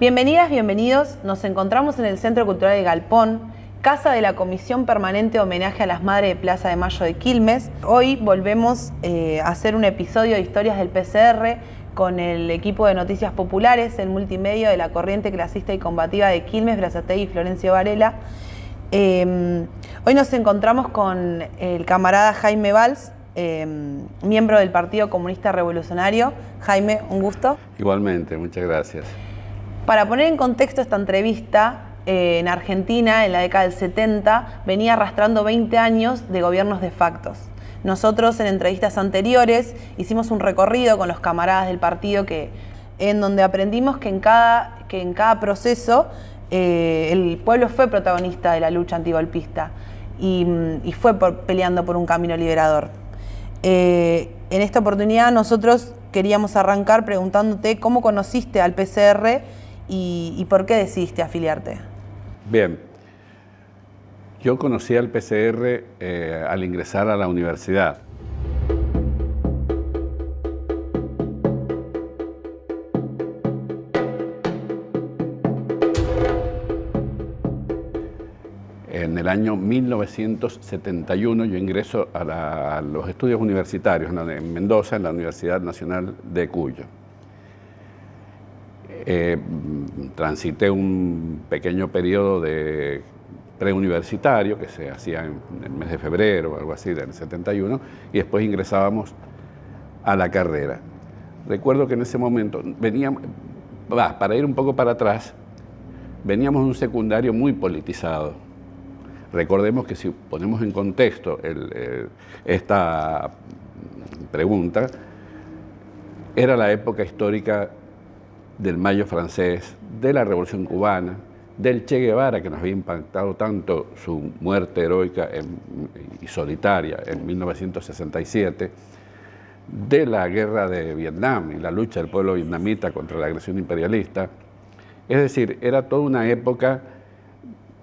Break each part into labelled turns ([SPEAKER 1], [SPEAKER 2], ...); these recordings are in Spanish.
[SPEAKER 1] Bienvenidas, bienvenidos. Nos encontramos en el Centro Cultural El Galpón, casa de la Comisión Permanente Homenaje a las Madres de Plaza de Mayo de Quilmes. Hoy volvemos a hacer un episodio de Historias del PCR con el equipo de Noticias Populares, el multimedia de la Corriente Clasista y Combativa de Quilmes, Brazatei y Florencio Varela. Hoy nos encontramos con el camarada Jaime Valls, miembro del Partido Comunista Revolucionario. Jaime, un gusto.
[SPEAKER 2] Igualmente, muchas gracias.
[SPEAKER 1] Para poner en contexto esta entrevista, en Argentina, en la década del 70, venía arrastrando 20 años de gobiernos de facto. Nosotros en entrevistas anteriores hicimos un recorrido con los camaradas del partido en donde aprendimos que en cada proceso el pueblo fue protagonista de la lucha antigolpista y fue peleando por un camino liberador. En esta oportunidad nosotros queríamos arrancar preguntándote cómo conociste al PCR y por qué decidiste afiliarte.
[SPEAKER 2] Bien, yo conocí al PCR al ingresar a la universidad. En el año 1971 yo ingreso a los estudios universitarios en Mendoza, en la Universidad Nacional de Cuyo. Transité un pequeño periodo de preuniversitario que se hacía en el mes de febrero o algo así del 71 y después ingresábamos a la carrera. Recuerdo que en ese momento para ir un poco para atrás, veníamos de un secundario muy politizado. Recordemos que si ponemos en contexto esta pregunta, era la época histórica del Mayo francés, de la Revolución cubana, del Che Guevara, que nos había impactado tanto su muerte heroica y solitaria en 1967, de la guerra de Vietnam y la lucha del pueblo vietnamita contra la agresión imperialista. Es decir, era toda una época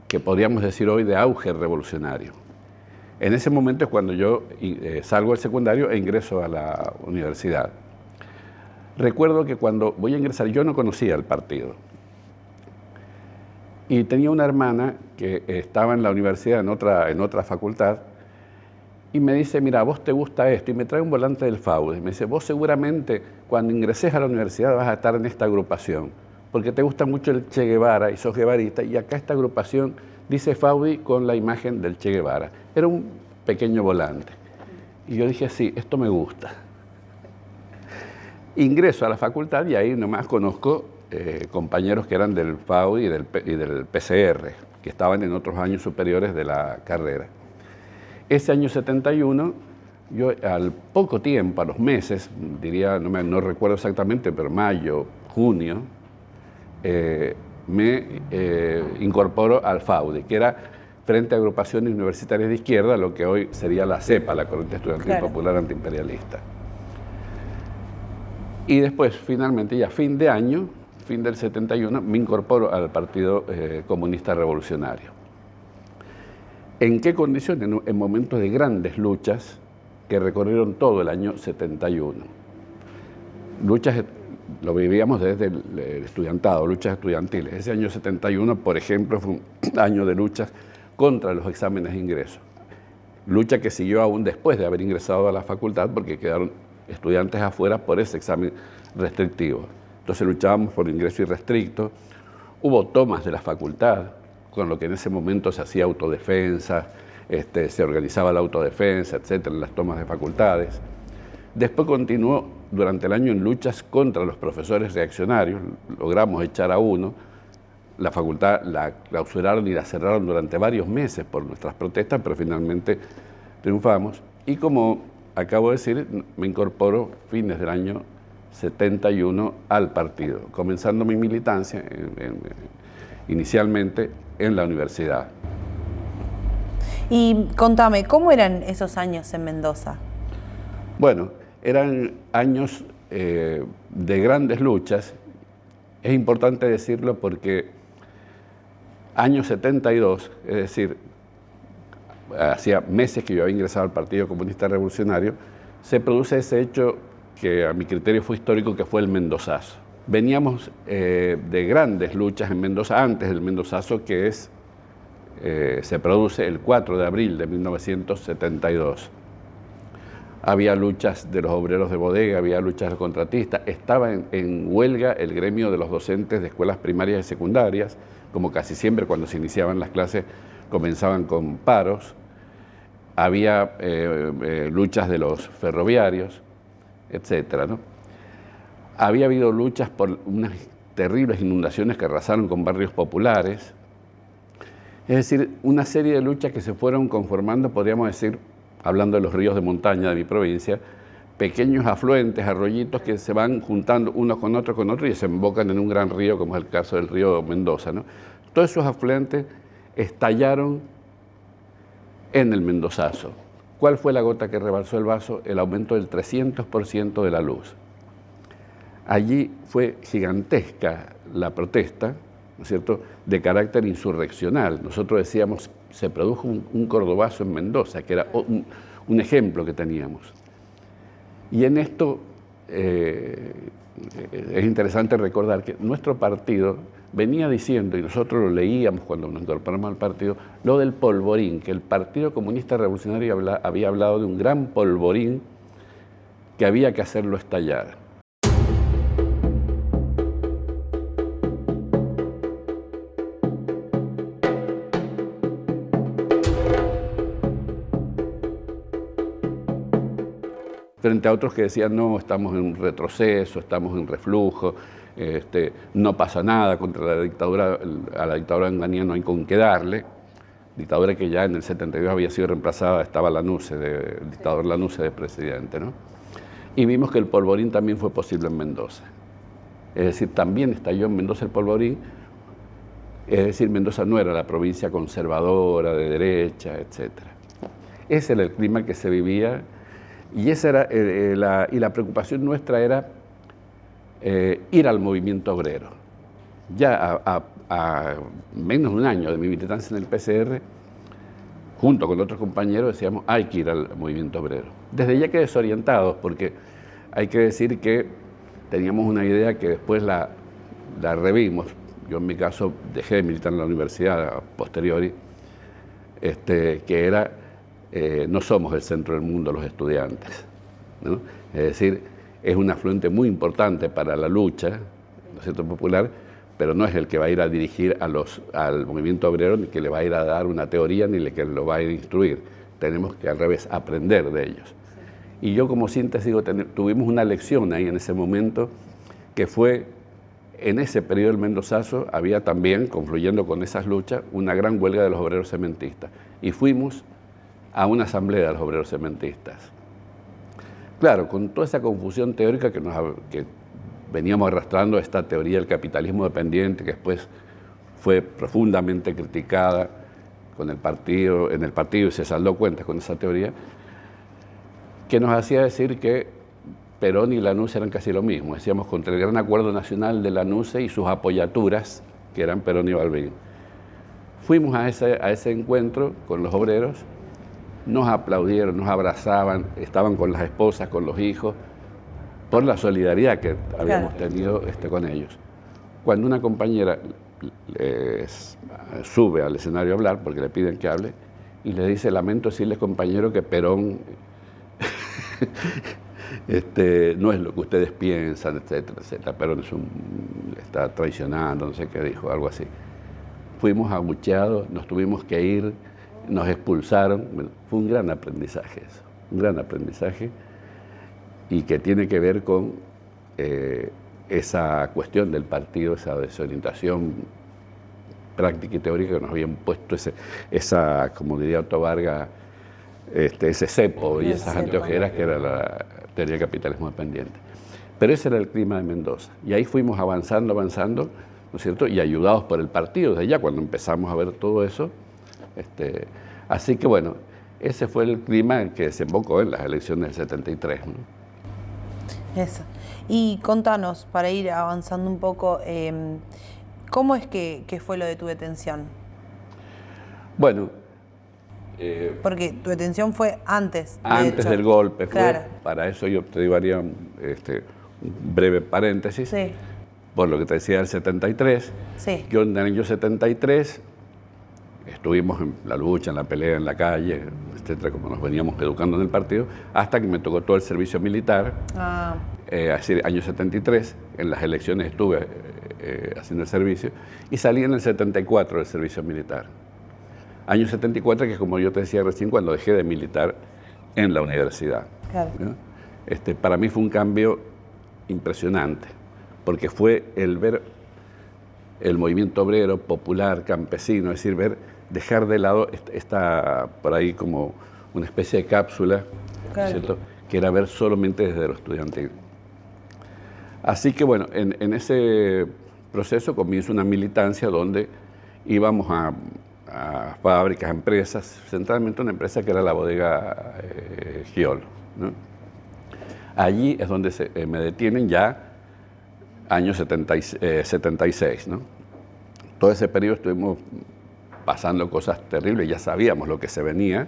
[SPEAKER 2] que podríamos decir hoy de auge revolucionario. En ese momento es cuando yo salgo del secundario e ingreso a la universidad. Recuerdo que cuando voy a ingresar, yo no conocía el partido. Y tenía una hermana que estaba en la universidad, en otra facultad, y me dice, mira, vos te gusta esto, y me trae un volante del FAUDE. Y me dice, vos seguramente cuando ingreses a la universidad vas a estar en esta agrupación, porque te gusta mucho el Che Guevara y sos guevarista, y acá esta agrupación dice FAUDE con la imagen del Che Guevara. Era un pequeño volante. Y yo dije, sí, esto me gusta. Ingreso a la facultad y ahí nomás conozco compañeros que eran del FAUDE y del PCR, que estaban en otros años superiores de la carrera. Ese año 71, yo al poco tiempo, a los meses, diría, no recuerdo exactamente, pero mayo, junio, me incorporo al FAUDE, que era Frente a Agrupaciones Universitarias de Izquierda, lo que hoy sería la CEPA, la Corriente Estudiantil Popular Antiimperialista. Y después, finalmente, ya fin de año, fin del 71, me incorporo al Partido Comunista Revolucionario. ¿En qué condiciones? En momentos de grandes luchas que recorrieron todo el año 71. Luchas, lo vivíamos desde el estudiantado, luchas estudiantiles. Ese año 71, por ejemplo, fue un año de luchas contra los exámenes de ingreso. Lucha que siguió aún después de haber ingresado a la facultad porque quedaron estudiantes afuera por ese examen restrictivo. Entonces luchábamos por ingreso irrestricto. Hubo tomas de la facultad, con lo que en ese momento se hacía autodefensa, se organizaba la autodefensa, etcétera, en las tomas de facultades. Después continuó durante el año en luchas contra los profesores reaccionarios. Logramos echar a uno. La facultad la clausuraron y la cerraron durante varios meses por nuestras protestas, pero finalmente triunfamos. Y como acabo de decir, me incorporo fines del año 71 al partido, comenzando mi militancia inicialmente en la universidad.
[SPEAKER 1] Y contame, ¿cómo eran esos años en Mendoza?
[SPEAKER 2] Bueno, eran años de grandes luchas. Es importante decirlo porque año 72, es decir, hacía meses que yo había ingresado al Partido Comunista Revolucionario, se produce ese hecho que a mi criterio fue histórico, que fue el Mendozazo. Veníamos de grandes luchas en Mendoza, antes del Mendozazo, que se produce el 4 de abril de 1972. Había luchas de los obreros de bodega, había luchas de los contratistas, estaba en huelga el gremio de los docentes de escuelas primarias y secundarias, como casi siempre cuando se iniciaban las clases comenzaban con paros, había luchas de los ferroviarios, etcétera, ¿no? Había habido luchas por unas terribles inundaciones que arrasaron con barrios populares, es decir, una serie de luchas que se fueron conformando, podríamos decir, hablando de los ríos de montaña de mi provincia, pequeños afluentes, arroyitos que se van juntando unos con otros y desembocan en un gran río, como es el caso del río Mendoza, ¿no? Todos esos afluentes estallaron en el Mendozazo. ¿Cuál fue la gota que rebalsó el vaso? El aumento del 300% de la luz. Allí fue gigantesca la protesta, ¿no es cierto?, de carácter insurreccional. Nosotros decíamos, se produjo un cordobazo en Mendoza, que era un ejemplo que teníamos. Y en esto es interesante recordar que nuestro partido venía diciendo, y nosotros lo leíamos cuando nos incorporamos al partido, lo del polvorín, que el Partido Comunista Revolucionario había hablado de un gran polvorín que había que hacerlo estallar. Frente a otros que decían, no, estamos en un retroceso, estamos en reflujo, no pasa nada contra la dictadura, a la dictadura enganía no hay con qué darle, dictadura que ya en el 72 había sido reemplazada, estaba el dictador Lanusse de presidente, ¿no? Y vimos que el polvorín también fue posible en Mendoza. Es decir, también estalló en Mendoza el polvorín, es decir, Mendoza no era la provincia conservadora, de derecha, etc. Ese era el clima que se vivía. Y esa era la preocupación nuestra era ir al movimiento obrero. Ya a menos de un año de mi militancia en el PCR, junto con otros compañeros decíamos, hay que ir al movimiento obrero. Desde ya que desorientados, porque hay que decir que teníamos una idea que después la revimos. Yo en mi caso dejé de militar en la universidad a posteriori, que era... no somos el centro del mundo los estudiantes, ¿no? Es decir, es un afluente muy importante para la lucha, ¿no es cierto?, popular, pero no es el que va a ir a dirigir al movimiento obrero, ni que le va a ir a dar una teoría, ni el que lo va a ir a instruir. Tenemos que al revés aprender de ellos. Y yo como síntesis digo, tuvimos una lección ahí en ese momento, que fue, en ese periodo del Mendozazo, había también, confluyendo con esas luchas, una gran huelga de los obreros cementistas. Y fuimos a una asamblea de los obreros cementistas. Claro, con toda esa confusión teórica que veníamos arrastrando, esta teoría del capitalismo dependiente, que después fue profundamente criticada en el partido y se saldó cuentas con esa teoría, que nos hacía decir que Perón y Lanusse eran casi lo mismo. Decíamos, contra el gran acuerdo nacional de Lanusse y sus apoyaturas, que eran Perón y Balbín. Fuimos a ese encuentro con los obreros, nos aplaudieron, nos abrazaban, estaban con las esposas, con los hijos, por la solidaridad que habíamos tenido con ellos. Cuando una compañera sube al escenario a hablar, porque le piden que hable, y le dice, lamento decirles, compañero, que Perón no es lo que ustedes piensan, etcétera, etcétera. Perón está traicionando, no sé qué dijo, algo así. Fuimos abucheados, nos tuvimos que ir, nos expulsaron. Bueno, fue un gran aprendizaje eso, un gran aprendizaje, y que tiene que ver con esa cuestión del partido, esa desorientación práctica y teórica que nos habían puesto, esa, como diría Otto Vargas, ese cepo y esas anteojeras que era la teoría del capitalismo dependiente. Pero ese era el clima de Mendoza, y ahí fuimos avanzando, ¿no es cierto?, y ayudados por el partido, desde allá cuando empezamos a ver todo eso. Así que bueno, ese fue el clima que desembocó en las elecciones del 73, ¿no?
[SPEAKER 1] Eso. Y contanos, para ir avanzando un poco, ¿cómo es que fue lo de tu detención?
[SPEAKER 2] Bueno,
[SPEAKER 1] porque tu detención fue antes.
[SPEAKER 2] Antes del golpe,
[SPEAKER 1] claro.
[SPEAKER 2] Para eso yo te daría un breve paréntesis.
[SPEAKER 1] Sí.
[SPEAKER 2] por lo que te decía del 73.
[SPEAKER 1] Sí.
[SPEAKER 2] Yo en el año 73 estuvimos en la lucha, en la pelea, en la calle, etcétera, como nos veníamos educando en el partido, hasta que me tocó todo el servicio militar. Así, año 73, en las elecciones estuve haciendo el servicio y salí en el 74 del servicio militar. Año 74, que es como yo te decía recién, cuando dejé de militar en la universidad.
[SPEAKER 1] Claro.
[SPEAKER 2] ¿No? Para mí fue un cambio impresionante, porque fue el ver el movimiento obrero, popular, campesino, es decir, dejar de lado esta, por ahí como una especie de cápsula,
[SPEAKER 1] claro,
[SPEAKER 2] ¿cierto?, que era ver solamente desde lo estudiantil. Así que bueno, en ese proceso comienza una militancia donde íbamos a fábricas, empresas, centralmente una empresa que era la bodega Giol, ¿no? Allí es donde me detienen ya año 76, ¿no? Todo ese periodo estuvimos pasando cosas terribles, ya sabíamos lo que se venía.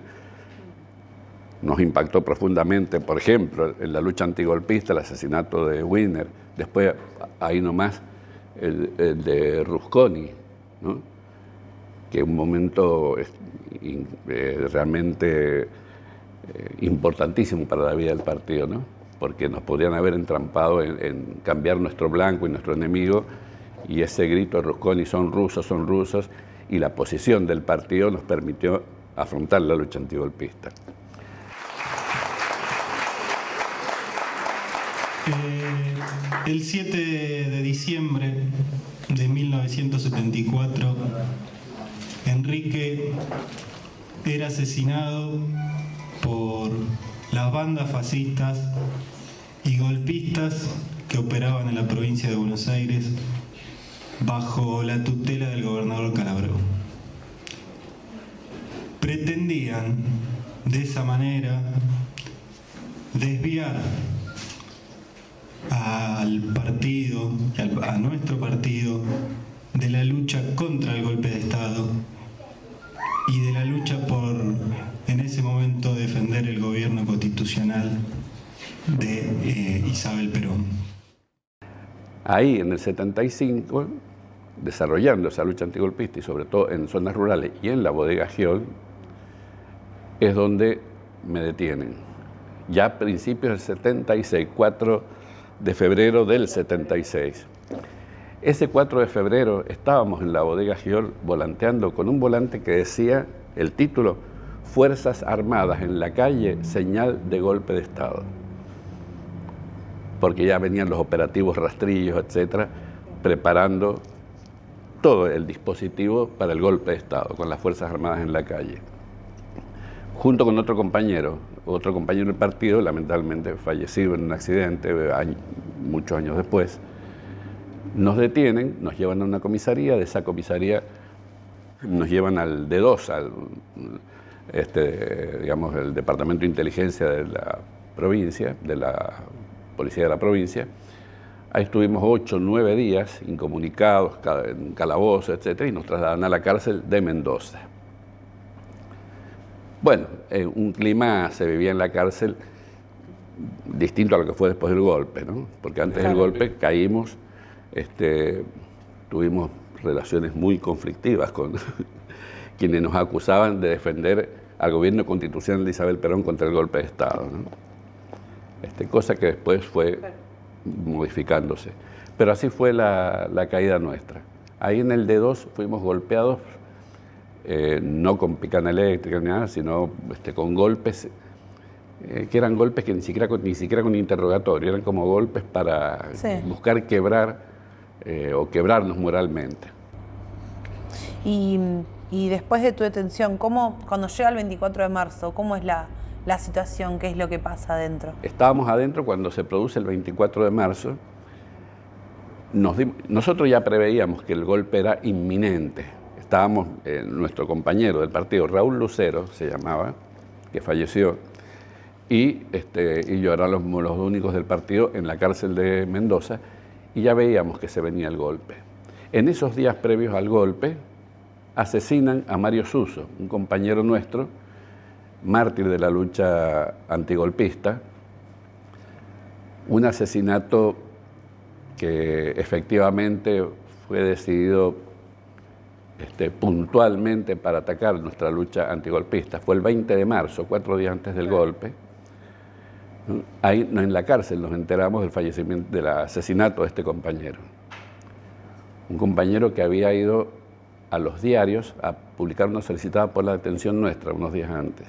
[SPEAKER 2] Nos impactó profundamente, por ejemplo, en la lucha antigolpista, el asesinato de Wiener, después, ahí nomás, el de Rusconi, ¿no?, que es un momento realmente importantísimo para la vida del partido, ¿no?, porque nos podrían haber entrampado en cambiar nuestro blanco y nuestro enemigo, y ese grito de Rusconi, son rusos, y la posición del partido nos permitió afrontar la lucha antigolpista.
[SPEAKER 3] El 7 de diciembre de 1974, Enrique era asesinado por las bandas fascistas y golpistas que operaban en la provincia de Buenos Aires bajo la tutela del gobernador Calabró. Pretendían de esa manera desviar al partido, a nuestro partido, de la lucha contra el golpe de Estado y de la lucha por, en ese momento, defender el gobierno constitucional de Isabel Perón.
[SPEAKER 2] Ahí, en el 75, desarrollando esa lucha antigolpista y sobre todo en zonas rurales y en la bodega Giol, es donde me detienen. Ya a principios del 76, 4 de febrero del 76. Ese 4 de febrero estábamos en la bodega Giol volanteando con un volante que decía el título: Fuerzas Armadas en la calle, señal de golpe de Estado. Porque ya venían los operativos rastrillos, etcétera, preparando todo el dispositivo para el golpe de Estado, con las Fuerzas Armadas en la calle. Junto con otro compañero del partido, lamentablemente fallecido en un accidente muchos años después, nos detienen, nos llevan a una comisaría, de esa comisaría nos llevan al D2, digamos, el Departamento de Inteligencia de la provincia, de la Policía de la provincia. Ahí estuvimos 8 o 9 días incomunicados, en calabozo, etcétera, y nos trasladan a la cárcel de Mendoza. Bueno, un clima se vivía en la cárcel distinto a lo que fue después del golpe, ¿no? Porque antes del golpe caímos, tuvimos relaciones muy conflictivas con quienes nos acusaban de defender al gobierno constitucional de Isabel Perón contra el golpe de Estado, ¿no? Cosa que después fue modificándose. Pero así fue la caída nuestra. Ahí en el D2 fuimos golpeados, no con picana eléctrica ni nada, sino con golpes que eran golpes que ni siquiera con interrogatorio, eran como golpes para buscar quebrar o quebrarnos moralmente.
[SPEAKER 1] Y después de tu detención, cuando llega el 24 de marzo, cómo es la situación? ¿Qué es lo que pasa adentro?
[SPEAKER 2] Estábamos adentro cuando se produce el 24 de marzo. Nosotros ya preveíamos que el golpe era inminente. Estábamos, nuestro compañero del partido, Raúl Lucero se llamaba, que falleció, y yo era los únicos del partido en la cárcel de Mendoza, y ya veíamos que se venía el golpe. En esos días previos al golpe, asesinan a Mario Suso, un compañero nuestro, mártir de la lucha antigolpista, un asesinato que efectivamente fue decidido puntualmente para atacar nuestra lucha antigolpista. Fue el 20 de marzo, 4 días antes del golpe. Ahí en la cárcel nos enteramos del fallecimiento, del asesinato de este compañero. Un compañero que había ido a los diarios a publicar una solicitada por la detención nuestra unos días antes.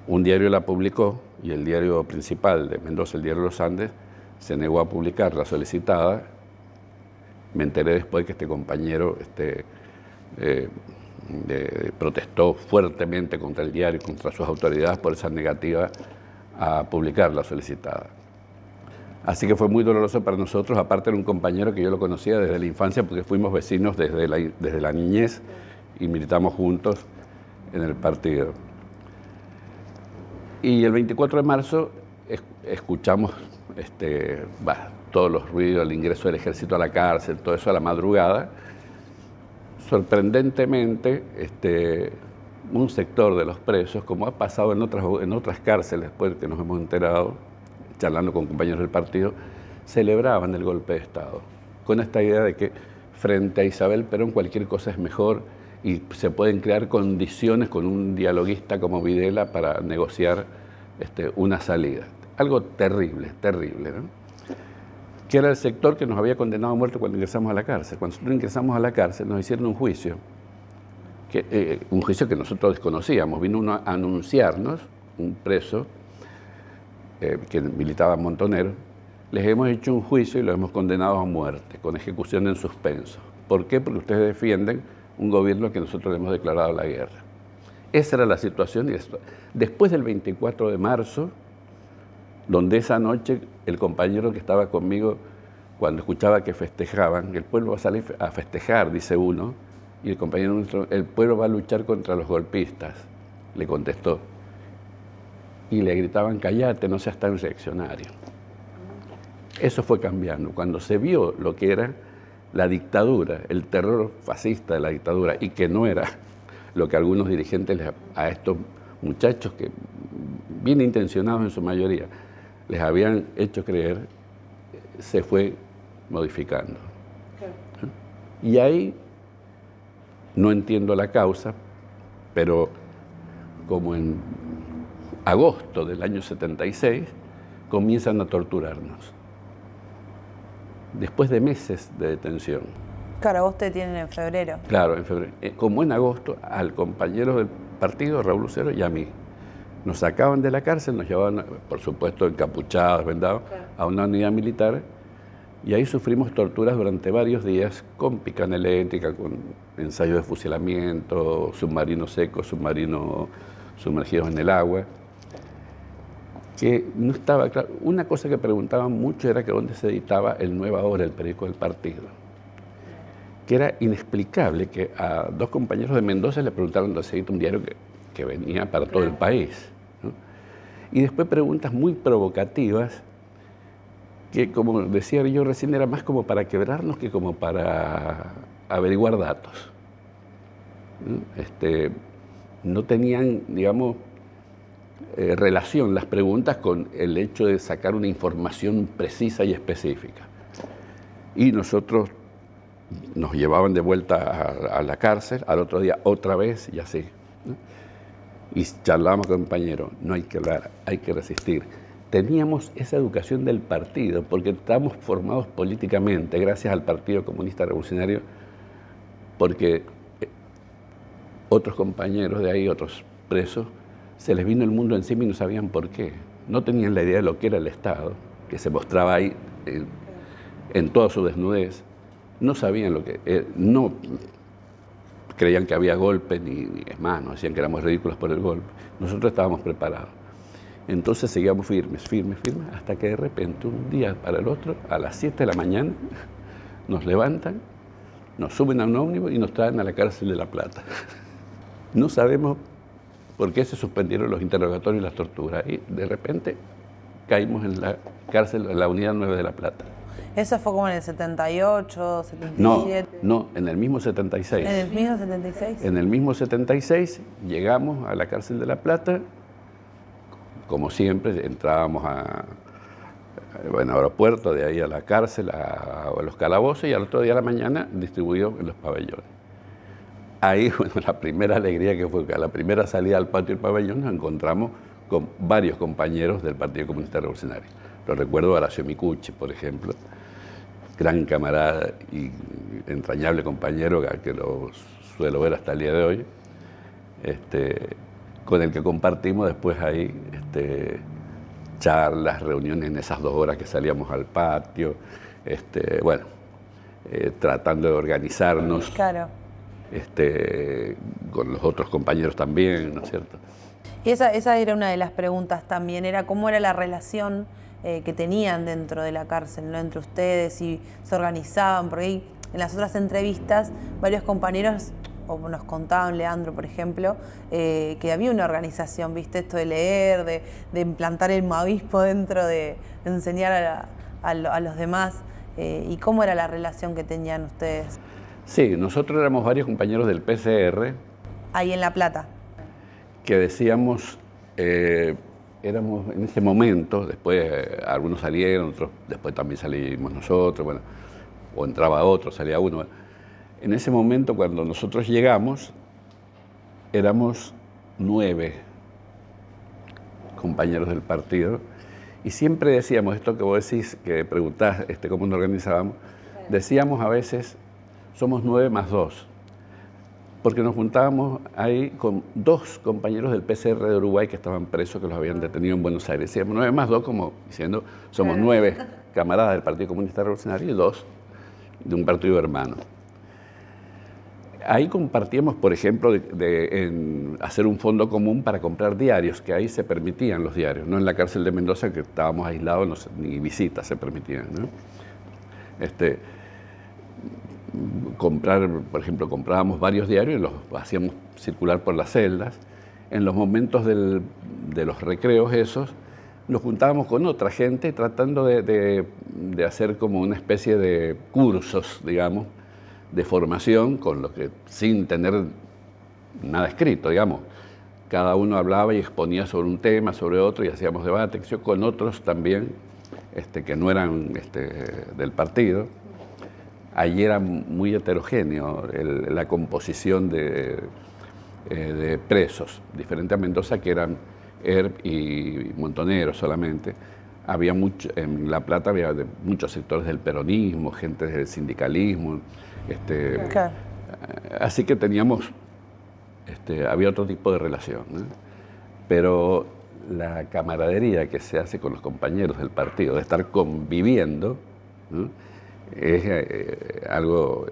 [SPEAKER 2] Un diario la publicó y el diario principal de Mendoza, el diario Los Andes, se negó a publicar la solicitada. Me enteré después que este compañero protestó fuertemente contra el diario y contra sus autoridades por esa negativa a publicar la solicitada. Así que fue muy doloroso para nosotros. Aparte era un compañero que yo lo conocía desde la infancia porque fuimos vecinos desde la niñez y militamos juntos en el partido. Y el 24 de marzo escuchamos todos los ruidos, el ingreso del ejército a la cárcel, todo eso a la madrugada. Sorprendentemente, un sector de los presos, como ha pasado en otras cárceles, después que nos hemos enterado, charlando con compañeros del partido, celebraban el golpe de Estado, con esta idea de que frente a Isabel Perón cualquier cosa es mejor y se pueden crear condiciones con un dialoguista como Videla para negociar una salida. Algo terrible, terrible, ¿no? Que era el sector que nos había condenado a muerte cuando ingresamos a la cárcel. Cuando nosotros ingresamos a la cárcel nos hicieron un juicio que nosotros desconocíamos. Vino uno a anunciarnos, un preso que militaba en Montonero, les hemos hecho un juicio y los hemos condenado a muerte, con ejecución en suspenso. ¿Por qué? Porque ustedes defienden un gobierno que nosotros le hemos declarado la guerra. Esa era la situación. Y después del 24 de marzo, donde esa noche el compañero que estaba conmigo, cuando escuchaba que festejaban, el pueblo va a salir a festejar, dice uno, y el compañero nuestro, el pueblo va a luchar contra los golpistas, le contestó. Y le gritaban, cállate, no seas tan reaccionario. Eso fue cambiando. Cuando se vio lo que era la dictadura, el terror fascista de la dictadura, y que no era lo que algunos dirigentes a estos muchachos, que bien intencionados en su mayoría, les habían hecho creer, se fue modificando. Y ahí no entiendo la causa, pero como en agosto del año 76 comienzan a torturarnos. Después de meses de detención.
[SPEAKER 1] Claro, vos te tienen en febrero.
[SPEAKER 2] Claro, en febrero. Como en agosto, al compañero del partido, Raúl Lucero, y a mí. Nos sacaban de la cárcel, nos llevaban, por supuesto, encapuchados, vendados, a una unidad militar, y ahí sufrimos torturas durante varios días con picana eléctrica, con ensayos de fusilamiento, submarinos secos, submarinos sumergidos en el agua, que no estaba claro. Una cosa que preguntaban mucho era que dónde se editaba el Nueva Hora, el periódico del partido, que era inexplicable que a dos compañeros de Mendoza le preguntaron dónde se edita un diario que venía para todo el país, ¿no? Y después preguntas muy provocativas que, como decía yo recién, era más como para quebrarnos que como para averiguar datos, ¿no? No tenían, digamos, relación las preguntas con el hecho de sacar una información precisa y específica. Y nosotros nos llevaban de vuelta a la cárcel, al otro día otra vez y así, ¿no? Y charlábamos con compañeros, no hay que hablar, hay que resistir. Teníamos esa educación del partido, porque estábamos formados políticamente, gracias al Partido Comunista Revolucionario, porque otros compañeros de ahí, otros presos, se les vino el mundo encima y no sabían por qué. No tenían la idea de lo que era el Estado, que se mostraba ahí en toda su desnudez. No sabían lo que... no creían que había golpe, ni es más, nos decían que éramos ridículos por el golpe. Nosotros estábamos preparados. Entonces seguíamos firmes, hasta que de repente, un día para el otro, a las 7 de la mañana, nos levantan, nos suben a un ómnibus y nos traen a la cárcel de La Plata. No sabemos por qué se suspendieron los interrogatorios y las torturas. Y de repente caímos en la cárcel, en la unidad 9 de La Plata.
[SPEAKER 1] ¿Eso fue como en el 78, 77?
[SPEAKER 2] No, en el mismo 76.
[SPEAKER 1] ¿En el mismo 76?
[SPEAKER 2] En el mismo 76 llegamos a la cárcel de La Plata. Como siempre, entrábamos bueno, aeropuerto, de ahí a la cárcel, a los calabozos, y al otro día a la mañana distribuido en los pabellones. Ahí, bueno, la primera alegría que fue que a la primera salida al patio del pabellón nos encontramos con varios compañeros del Partido Comunista Revolucionario. Lo recuerdo a Horacio Micucci, por ejemplo, gran camarada y entrañable compañero que lo suelo ver hasta el día de hoy, con el que compartimos después ahí charlas, reuniones en esas 2 horas que salíamos al patio, bueno, tratando de organizarnos.
[SPEAKER 1] Claro.
[SPEAKER 2] Con los otros compañeros también, ¿no es cierto?
[SPEAKER 1] Y esa era una de las preguntas también, era cómo era la relación que tenían dentro de la cárcel, ¿no? Entre ustedes, si se organizaban, porque ahí en las otras entrevistas varios compañeros, o nos contaban, Leandro, por ejemplo, que había una organización, ¿viste? Esto de leer, de implantar el maoísmo dentro, de enseñar a los demás, y cómo era la relación que tenían ustedes.
[SPEAKER 2] Sí, nosotros éramos varios compañeros del PCR.
[SPEAKER 1] Ahí en La Plata.
[SPEAKER 2] Que decíamos, éramos en ese momento, después algunos salieron, otros después también salimos nosotros, bueno, o entraba otro, salía uno. En ese momento, cuando nosotros llegamos, éramos 9 compañeros del partido, y siempre decíamos esto que vos decís, que preguntás cómo nos organizábamos, decíamos a veces, somos 9 más 2, porque nos juntábamos ahí con 2 compañeros del PCR de Uruguay que estaban presos, que los habían detenido en Buenos Aires. Decíamos 9 más 2, como diciendo, somos 9 camaradas del Partido Comunista Revolucionario y 2 de un partido hermano. Ahí compartíamos, por ejemplo, en hacer un fondo común para comprar diarios, que ahí se permitían los diarios, no en la cárcel de Mendoza, que estábamos aislados, ni visitas se permitían, ¿no? Comprar, por ejemplo, comprábamos varios diarios y los hacíamos circular por las celdas. En los momentos de los recreos esos, nos juntábamos con otra gente tratando de hacer como una especie de cursos, digamos, de formación, con lo que sin tener nada escrito, digamos. Cada uno hablaba y exponía sobre un tema, sobre otro, y hacíamos debate, con otros también, que no eran del partido. Allí era muy heterogéneo la composición de presos, diferente a Mendoza, que eran ERP y Montoneros solamente. Había en La Plata había muchos sectores del peronismo, gente del sindicalismo.
[SPEAKER 1] Claro.
[SPEAKER 2] Así que teníamos, había otro tipo de relación, ¿no? Pero la camaradería que se hace con los compañeros del partido, de estar conviviendo, ¿no? Es algo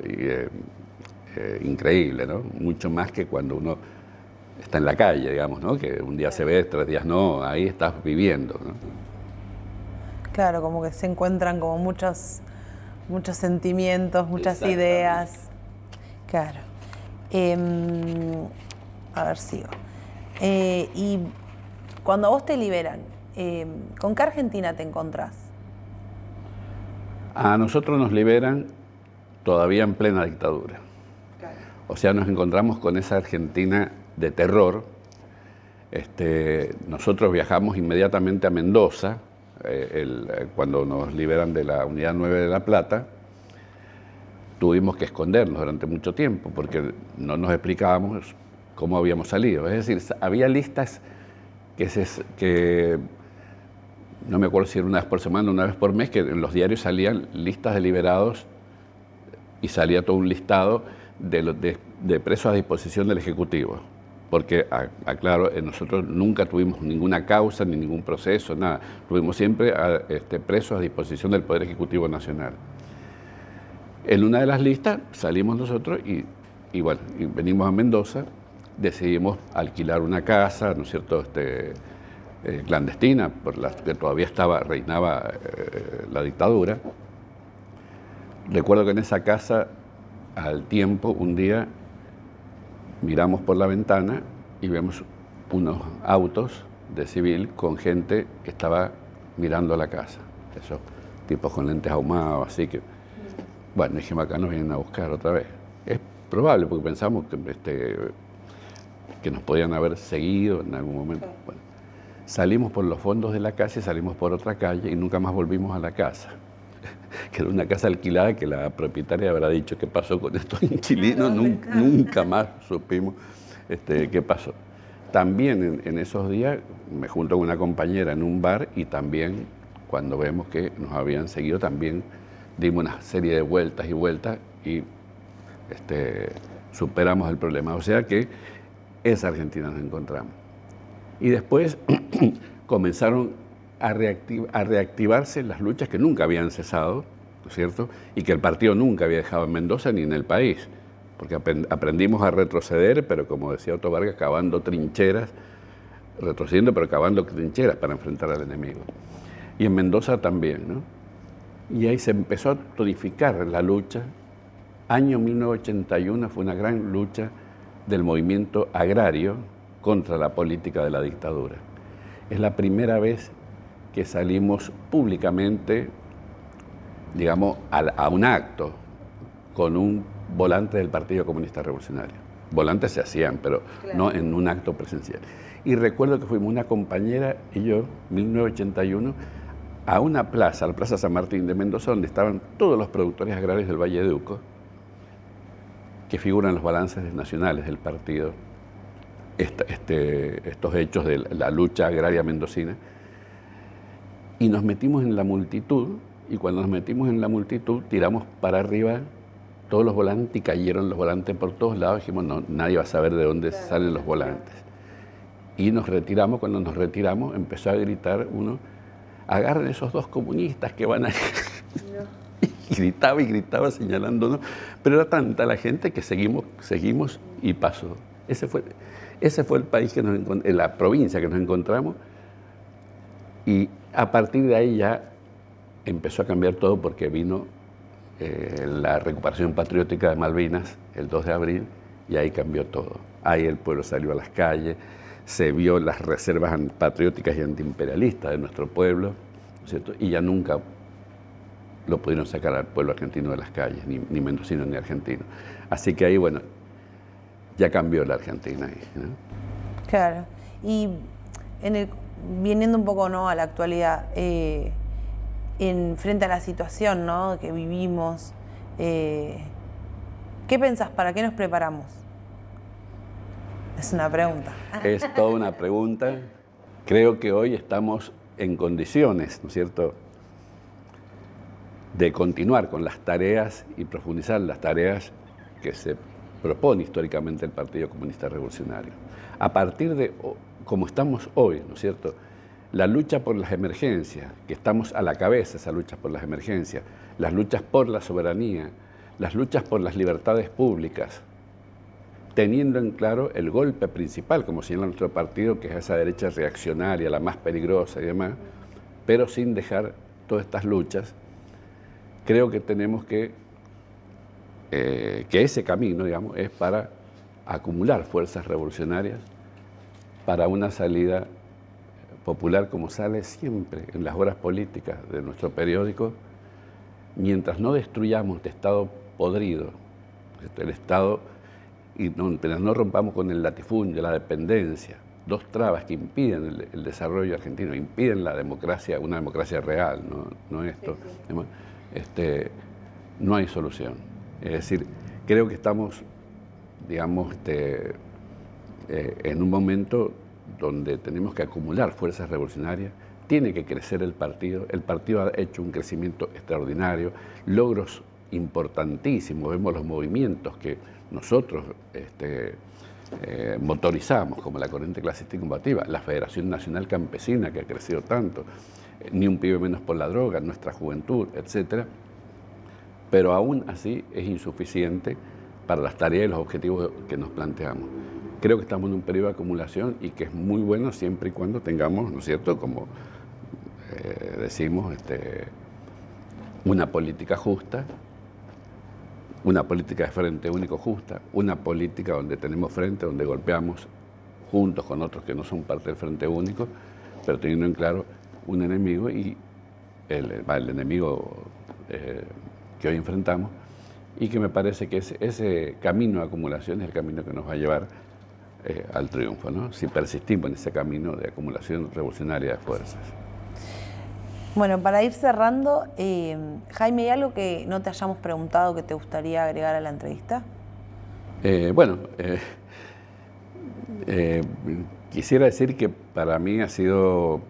[SPEAKER 2] increíble, ¿no? Mucho más que cuando uno está en la calle, digamos, ¿no? Que un día se ve, 3 días no, ahí estás viviendo, ¿no?
[SPEAKER 1] Claro, como que se encuentran como muchos sentimientos, muchas ideas. Claro. A ver, sigo. Y cuando a vos te liberan, ¿con qué Argentina te encontrás?
[SPEAKER 2] A nosotros nos liberan todavía en plena dictadura. O sea, nos encontramos con esa Argentina de terror. Nosotros viajamos inmediatamente a Mendoza, cuando nos liberan de la Unidad 9 de La Plata. Tuvimos que escondernos durante mucho tiempo porque no nos explicábamos cómo habíamos salido. Es decir, había listas que no me acuerdo si era una vez por semana o una vez por mes, que en los diarios salían listas de liberados y salía todo un listado de presos a disposición del Ejecutivo. Porque, aclaro, nosotros nunca tuvimos ninguna causa ni ningún proceso, nada. Tuvimos siempre presos a disposición del Poder Ejecutivo Nacional. En una de las listas salimos nosotros y bueno, y venimos a Mendoza, decidimos alquilar una casa, ¿no es cierto?, clandestina, por la que todavía reinaba la dictadura. Recuerdo que en esa casa, al tiempo, un día, miramos por la ventana y vemos unos autos de civil con gente que estaba mirando la casa. Esos tipos con lentes ahumados, así que... Bueno, dijimos, acá nos vienen a buscar otra vez. Es probable, porque pensamos que nos podían haber seguido en algún momento. Bueno, Salimos por los fondos de la casa y salimos por otra calle y nunca más volvimos a la casa. Que era una casa alquilada que la propietaria habrá dicho qué pasó con estos inquilinos, nunca más supimos qué pasó. También en esos días me junto con una compañera en un bar y también cuando vemos que nos habían seguido también dimos una serie de vueltas y vueltas y superamos el problema. O sea que esa Argentina nos encontramos. Y después comenzaron a reactivarse las luchas que nunca habían cesado, ¿no es cierto? Y que el partido nunca había dejado en Mendoza ni en el país, porque aprendimos a retroceder, pero como decía Otto Vargas, cavando trincheras, retrocediendo pero cavando trincheras para enfrentar al enemigo. Y en Mendoza también, ¿no? Y ahí se empezó a tonificar la lucha. Año 1981 fue una gran lucha del movimiento agrario contra la política de la dictadura. Es la primera vez que salimos públicamente, digamos, a un acto con un volante del Partido Comunista Revolucionario. Volantes se hacían, pero claro, no en un acto presencial. Y recuerdo que fuimos una compañera y yo, 1981, a una plaza, a la Plaza San Martín de Mendoza, donde estaban todos los productores agrarios del Valle de Uco, que figuran en los balances nacionales del partido, estos hechos de la lucha agraria mendocina, y nos metimos en la multitud, y cuando nos metimos en la multitud tiramos para arriba todos los volantes y cayeron los volantes por todos lados. Dijimos, no, nadie va a saber de dónde salen los volantes. Y nos retiramos. Cuando nos retiramos empezó a gritar uno, agarren esos dos comunistas que van a... No. Y gritaba señalándonos, pero era tanta la gente que seguimos y pasó. Ese fue el país que la provincia que nos encontramos, y a partir de ahí ya empezó a cambiar todo porque vino la recuperación patriótica de Malvinas el 2 de abril y ahí cambió todo. Ahí el pueblo salió a las calles, se vio las reservas patrióticas y antiimperialistas de nuestro pueblo, ¿cierto? Y ya nunca lo pudieron sacar al pueblo argentino de las calles, ni mendocino ni argentino. Así que ahí, bueno, ya cambió la Argentina, ¿no?
[SPEAKER 1] Claro. Y viniendo un poco, ¿no?, a la actualidad, frente a la situación, ¿no?, que vivimos, ¿qué pensás? ¿Para qué nos preparamos? Es una pregunta.
[SPEAKER 2] Es toda una pregunta. Creo que hoy estamos en condiciones, ¿no es cierto?, de continuar con las tareas y profundizar las tareas que se propone históricamente el Partido Comunista Revolucionario. A partir de como estamos hoy, ¿no es cierto?, la lucha por las emergencias, que estamos a la cabeza de esas luchas por las emergencias, las luchas por la soberanía, las luchas por las libertades públicas, teniendo en claro el golpe principal, como señala nuestro partido, que es esa derecha reaccionaria, la más peligrosa y demás, pero sin dejar todas estas luchas. Creo que tenemos que ese camino, digamos, es para acumular fuerzas revolucionarias para una salida popular como sale siempre en las horas políticas de nuestro periódico, mientras no destruyamos este Estado podrido, el Estado, y no rompamos con el latifundio, la dependencia, dos trabas que impiden el desarrollo argentino, impiden la democracia, una democracia real, no esto. Sí. No hay solución. Es decir, creo que estamos, digamos, en un momento donde tenemos que acumular fuerzas revolucionarias, tiene que crecer el partido ha hecho un crecimiento extraordinario, logros importantísimos, vemos los movimientos que nosotros motorizamos, como la Corriente Clasista y Combativa, la Federación Nacional Campesina, que ha crecido tanto, Ni un pibe menos por la droga, nuestra juventud, etc. Pero aún así es insuficiente para las tareas y los objetivos que nos planteamos. Creo que estamos en un periodo de acumulación y que es muy bueno siempre y cuando tengamos, ¿no es cierto?, como decimos, una política justa, una política de frente único justa, una política donde tenemos frente, donde golpeamos juntos con otros que no son parte del frente único, pero teniendo en claro un enemigo y el enemigo que hoy enfrentamos, y que me parece que ese camino de acumulación es el camino que nos va a llevar al triunfo, ¿no? Si persistimos en ese camino de acumulación revolucionaria de fuerzas.
[SPEAKER 1] Bueno, para ir cerrando, Jaime, ¿hay algo que no te hayamos preguntado que te gustaría agregar a la entrevista?
[SPEAKER 2] Quisiera decir que para mí ha sido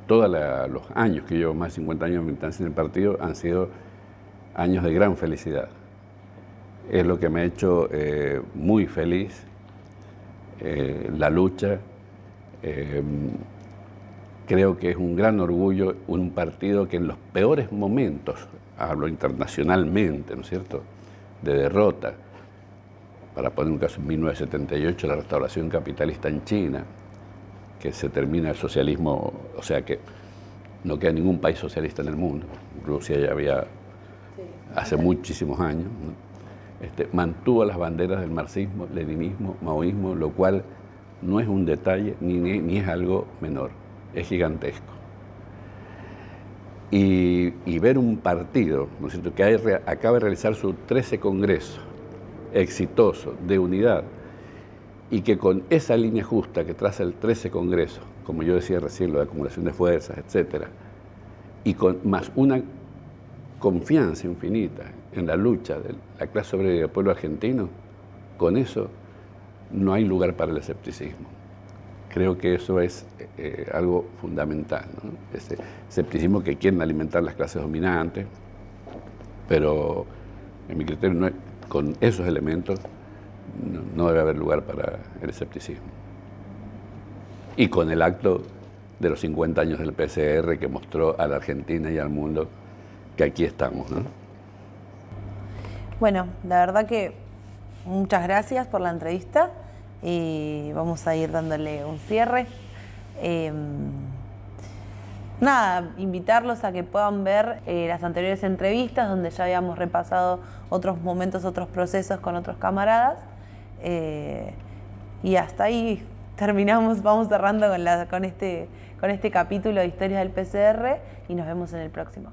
[SPEAKER 2] todos los años que llevo, más de 50 años de militancia en el partido, han sido años de gran felicidad. Es lo que me ha hecho muy feliz, la lucha. Creo que es un gran orgullo un partido que en los peores momentos, hablo internacionalmente, ¿no es cierto?, de derrota. Para poner un caso, en 1978, la restauración capitalista en China, que se termina el socialismo, o sea que no queda ningún país socialista en el mundo. Rusia ya había hace muchísimos años, ¿no? Mantuvo las banderas del marxismo, leninismo, maoísmo, lo cual no es un detalle ni es algo menor, es gigantesco. Y ver un partido, ¿no es cierto?, que acaba de realizar su 13 congreso exitoso de unidad y que con esa línea justa que traza el 13 congreso, como yo decía recién, lo de acumulación de fuerzas, etcétera, y con más una confianza infinita en la lucha de la clase obrera y del pueblo argentino, con eso no hay lugar para el escepticismo. Creo que eso es algo fundamental, ¿no? Ese escepticismo que quieren alimentar las clases dominantes, pero en mi criterio con esos elementos no debe haber lugar para el escepticismo. Y con el acto de los 50 años del PCR que mostró a la Argentina y al mundo que aquí estamos, ¿no?
[SPEAKER 1] Bueno, la verdad que muchas gracias por la entrevista y vamos a ir dándole un cierre. Nada, invitarlos a que puedan ver las anteriores entrevistas donde ya habíamos repasado otros momentos, otros procesos con otros camaradas. Y hasta ahí terminamos, vamos cerrando con este capítulo de Historias del PCR y nos vemos en el próximo.